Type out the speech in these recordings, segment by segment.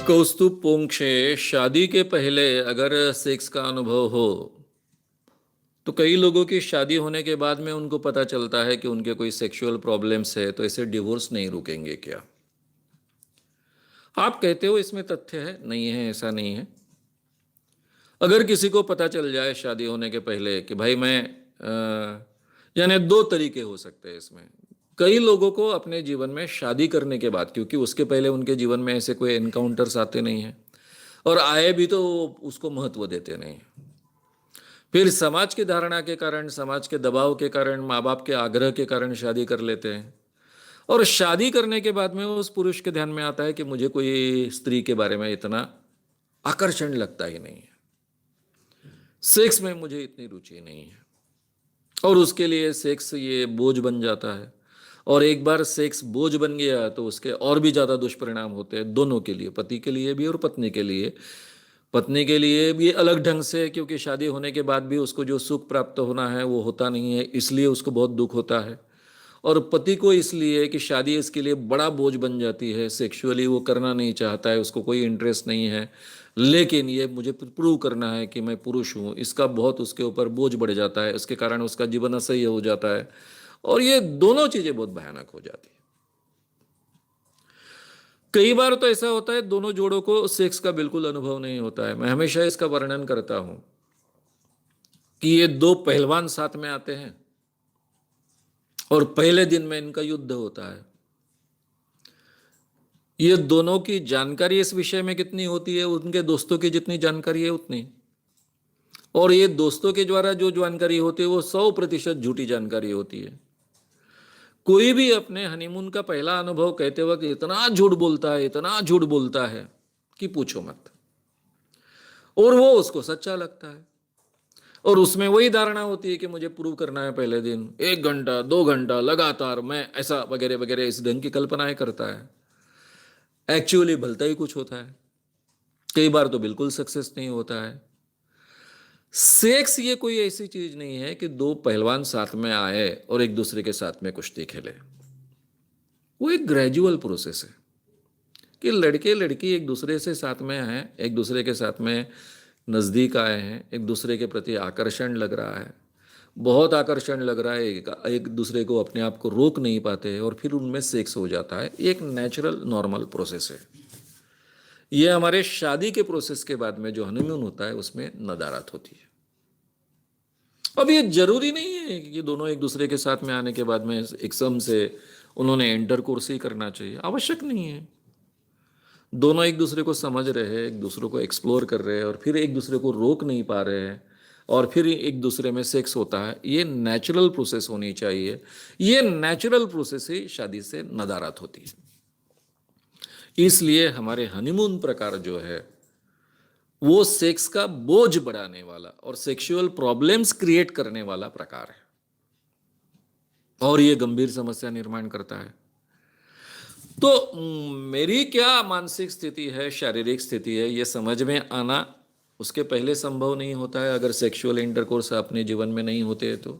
कौस्तुभ पोंक्षे शादी के पहले अगर सेक्स का अनुभव हो तो कई लोगों की शादी होने के बाद में उनको पता चलता है कि उनके कोई सेक्सुअल प्रॉब्लम्स है, तो ऐसे डिवोर्स नहीं रुकेंगे क्या? आप कहते हो इसमें तथ्य है? नहीं है, ऐसा नहीं है। अगर किसी को पता चल जाए शादी होने के पहले कि भाई मैं यानी दो तरीके हो सकते हैं इसमें। कई लोगों को अपने जीवन में शादी करने के बाद, क्योंकि उसके पहले उनके जीवन में ऐसे कोई एनकाउंटर्स आते नहीं हैं, और आए भी तो उसको महत्व देते नहीं। फिर समाज की धारणा के कारण, समाज के दबाव के कारण, माँ बाप के आग्रह के कारण शादी कर लेते हैं। और शादी करने के बाद में उस पुरुष के ध्यान में आता है कि मुझे कोई स्त्री के बारे में इतना आकर्षण लगता ही नहीं है, सेक्स में मुझे इतनी रुचि नहीं है, और उसके लिए सेक्स ये बोझ बन जाता है। और एक बार सेक्स बोझ बन गया तो उसके और भी ज़्यादा दुष्परिणाम होते हैं दोनों के लिए, पति के लिए भी और पत्नी के लिए। पत्नी के लिए भी अलग ढंग से, क्योंकि शादी होने के बाद भी उसको जो सुख प्राप्त होना है वो होता नहीं है, इसलिए उसको बहुत दुख होता है। और पति को इसलिए कि शादी इसके लिए बड़ा बोझ बन जाती है, सेक्सुअली वो करना नहीं चाहता है, उसको कोई इंटरेस्ट नहीं है, लेकिन ये मुझे प्रूव करना है कि मैं पुरुष हूँ, इसका बहुत उसके ऊपर बोझ बढ़ जाता है, इसके कारण उसका जीवन असह्य हो जाता है, और ये दोनों चीज़ें बहुत भयानक हो जाती है। कई बार तो ऐसा होता है दोनों जोड़ों को सेक्स का बिल्कुल अनुभव नहीं होता है। मैं हमेशा इसका वर्णन करता हूं कि ये दो पहलवान साथ में आते हैं और पहले दिन में इनका युद्ध होता है। ये दोनों की जानकारी इस विषय में कितनी होती है, उनके दोस्तों की जितनी जानकारी है उतनी, और ये दोस्तों के द्वारा जो जानकारी होती है वो 100% झूठी जानकारी होती है। कोई भी अपने हनीमून का पहला अनुभव कहते वक्त इतना झूठ बोलता है, इतना झूठ बोलता है कि पूछो मत, और वो उसको सच्चा लगता है। और उसमें वही धारणा होती है कि मुझे प्रूव करना है, पहले दिन 1 घंटा 2 घंटा लगातार मैं ऐसा वगैरह वगैरह, इस ढंग की कल्पनाएं करता है। एक्चुअली भलता ही कुछ होता है, कई बार तो बिल्कुल सक्सेस नहीं होता है। सेक्स ये कोई ऐसी चीज नहीं है कि दो पहलवान साथ में आए और एक दूसरे के साथ में कुश्ती खेले। वो एक ग्रेजुअल प्रोसेस है कि लड़के लड़की एक दूसरे से साथ में हैं, एक दूसरे के साथ में नज़दीक आए हैं, एक दूसरे के प्रति आकर्षण लग रहा है, बहुत आकर्षण लग रहा है, एक दूसरे को अपने आप को रोक नहीं पाते, और फिर उनमें सेक्स हो जाता है। एक नेचुरल नॉर्मल प्रोसेस है। ये हमारे शादी के प्रोसेस के बाद में जो हनीमून होता है उसमें नदारत होती है। अब ये जरूरी नहीं है कि दोनों एक दूसरे के साथ में आने के बाद में एकदम से उन्होंने इंटरकोर्स ही करना चाहिए, आवश्यक नहीं है। दोनों एक दूसरे को समझ रहे हैं, एक दूसरे को एक्सप्लोर कर रहे हैं, और फिर एक दूसरे को रोक नहीं पा रहे हैं, और फिर एक दूसरे में सेक्स होता है। ये नेचुरल प्रोसेस होनी चाहिए। ये नेचुरल प्रोसेस ही शादी से नदारत होती है। इसलिए हमारे हनीमून प्रकार जो है वो सेक्स का बोझ बढ़ाने वाला और सेक्सुअल प्रॉब्लम्स क्रिएट करने वाला प्रकार है, और ये गंभीर समस्या निर्माण करता है। तो मेरी क्या मानसिक स्थिति है, शारीरिक स्थिति है, ये समझ में आना उसके पहले संभव नहीं होता है अगर सेक्सुअल इंटरकोर्स अपने जीवन में नहीं होते हैं तो।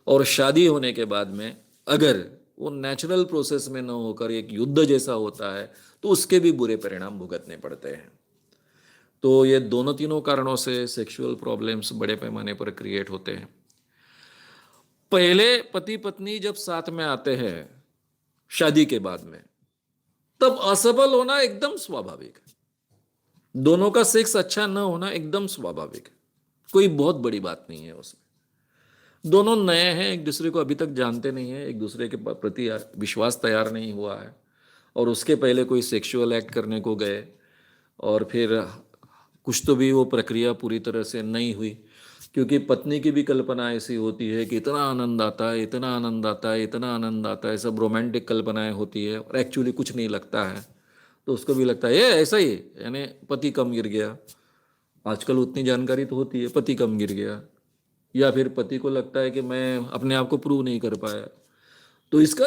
और शादी होने के बाद में अगर वो नेचुरल प्रोसेस में न होकर एक युद्ध जैसा होता है तो उसके भी बुरे परिणाम भुगतने पड़ते हैं। तो ये दोनों तीनों कारणों से सेक्सुअल प्रॉब्लम्स बड़े पैमाने पर क्रिएट होते हैं। पहले पति पत्नी जब साथ में आते हैं शादी के बाद में, तब असफल होना एकदम स्वाभाविक है। दोनों का सेक्स अच्छा न होना एकदम स्वाभाविक है, कोई बहुत बड़ी बात नहीं है उसमें। दोनों नए हैं, एक दूसरे को अभी तक जानते नहीं है, एक दूसरे के प्रति विश्वास तैयार नहीं हुआ है, और उसके पहले कोई सेक्सुअल एक्ट करने को गए, और फिर कुछ तो भी वो प्रक्रिया पूरी तरह से नहीं हुई, क्योंकि पत्नी की भी कल्पना ऐसी होती है कि इतना आनंद आता है, इतना आनंद आता है, इतना आनंद आता है, सब रोमांटिक कल्पनाएं होती है, और एक्चुअली कुछ नहीं लगता है। तो उसको भी लगता है ये ऐसा ही, यानी पति कम गिर गया। आजकल उतनी जानकारी तो होती है, पति कम गिर गया, या फिर पति को लगता है कि मैं अपने आप को प्रूव नहीं कर पाया। तो इसका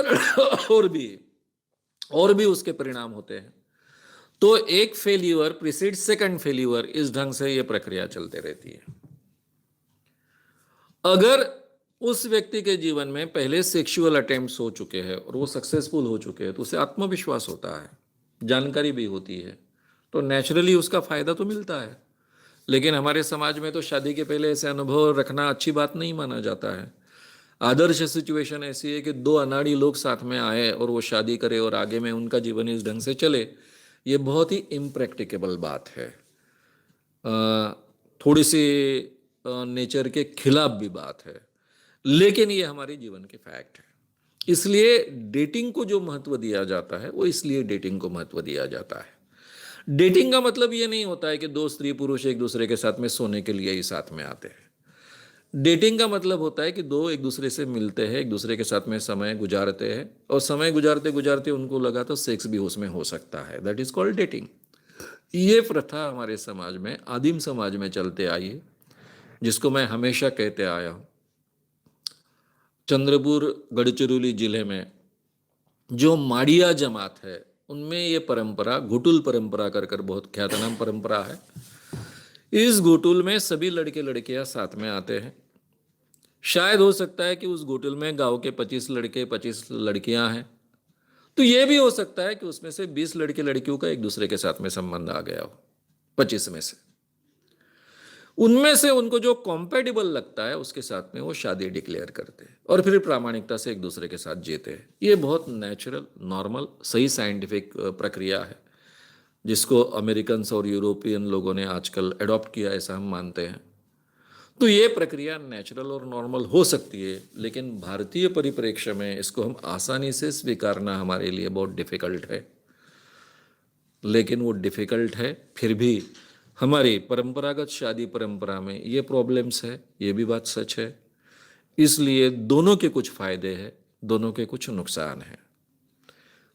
और भी उसके परिणाम होते हैं। तो एक फेल्यूअर प्रीसीड सेकंड फेल्यूअर, इस ढंग से ये प्रक्रिया चलते रहती है। अगर उस व्यक्ति के जीवन में पहले सेक्सुअल अटेम्प्ट्स हो चुके हैं और वो सक्सेसफुल हो चुके हैं तो उसे आत्मविश्वास होता है, जानकारी भी होती है, तो नेचुरली उसका फायदा तो मिलता है। लेकिन हमारे समाज में तो शादी के पहले ऐसे अनुभव रखना अच्छी बात नहीं माना जाता है। आदर्श सिचुएशन ऐसी है कि दो अनाड़ी लोग साथ में आए और वो शादी करे और आगे में उनका जीवन इस ढंग से चले, ये बहुत ही इम्प्रैक्टिकेबल बात है। थोड़ी सी नेचर के खिलाफ भी बात है, लेकिन ये हमारे जीवन के फैक्ट है। इसलिए डेटिंग को जो महत्व दिया जाता है वो इसलिए डेटिंग को महत्व दिया जाता है। डेटिंग का मतलब ये नहीं होता है कि दो स्त्री पुरुष एक दूसरे के साथ में सोने के लिए ही साथ में आते हैं। डेटिंग का मतलब होता है कि दो एक दूसरे से मिलते हैं, एक दूसरे के साथ में समय गुजारते हैं, और समय गुजारते गुजारते उनको लगा तो सेक्स भी उसमें हो सकता है। That is called dating. ये प्रथा हमारे समाज में, आदिम समाज में चलते आई है, जिसको मैं हमेशा कहते आया हूँ। चंद्रपुर गढ़चिरौली जिले में जो माड़िया जमात है, उनमें ये परंपरा घुटुल परंपरा कर कर बहुत ख्यातनाम परंपरा है। इस घुटुल में सभी लड़के लड़कियां साथ में आते हैं। शायद हो सकता है कि उस घुटुल में गांव के 25 लड़के 25 लड़कियां हैं, तो ये भी हो सकता है कि उसमें से 20 लड़के लड़कियों का एक दूसरे के साथ में संबंध आ गया हो 25 में से। उनमें से उनको जो कॉम्पेटिबल लगता है उसके साथ में वो शादी डिक्लेयर करते हैं और फिर प्रामाणिकता से एक दूसरे के साथ जीते हैं। ये बहुत नेचुरल, नॉर्मल, सही साइंटिफिक प्रक्रिया है, जिसको अमेरिकन्स और यूरोपियन लोगों ने आजकल अडॉप्ट किया, ऐसा हम मानते हैं। तो ये प्रक्रिया नेचुरल और नॉर्मल हो सकती है, लेकिन भारतीय परिप्रेक्ष्य में इसको हम आसानी से स्वीकारना हमारे लिए बहुत डिफिकल्ट है। लेकिन वो डिफिकल्ट है, फिर भी हमारी परंपरागत शादी परंपरा में ये प्रॉब्लम्स है, ये भी बात सच है। इसलिए दोनों के कुछ फायदे हैं, दोनों के कुछ नुकसान हैं।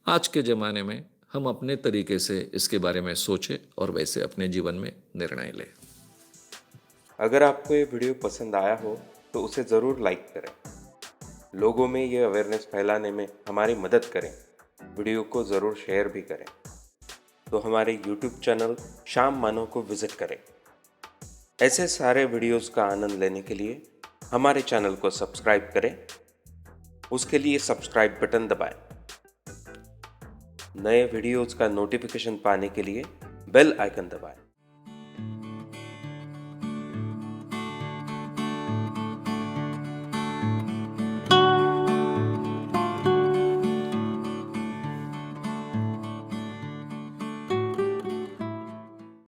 आज के ज़माने में हम अपने तरीके से इसके बारे में सोचें और वैसे अपने जीवन में निर्णय लें। अगर आपको ये वीडियो पसंद आया हो तो उसे ज़रूर लाइक करें, लोगों में ये अवेयरनेस फैलाने में हमारी मदद करें। वीडियो को ज़रूर शेयर भी करें। तो हमारे YouTube चैनल श्याम मानव को विज़िट करें। ऐसे सारे वीडियोस का आनंद लेने के लिए हमारे चैनल को सब्सक्राइब करें। उसके लिए सब्सक्राइब बटन दबाएं। नए वीडियोस का नोटिफिकेशन पाने के लिए बेल आइकन दबाएं।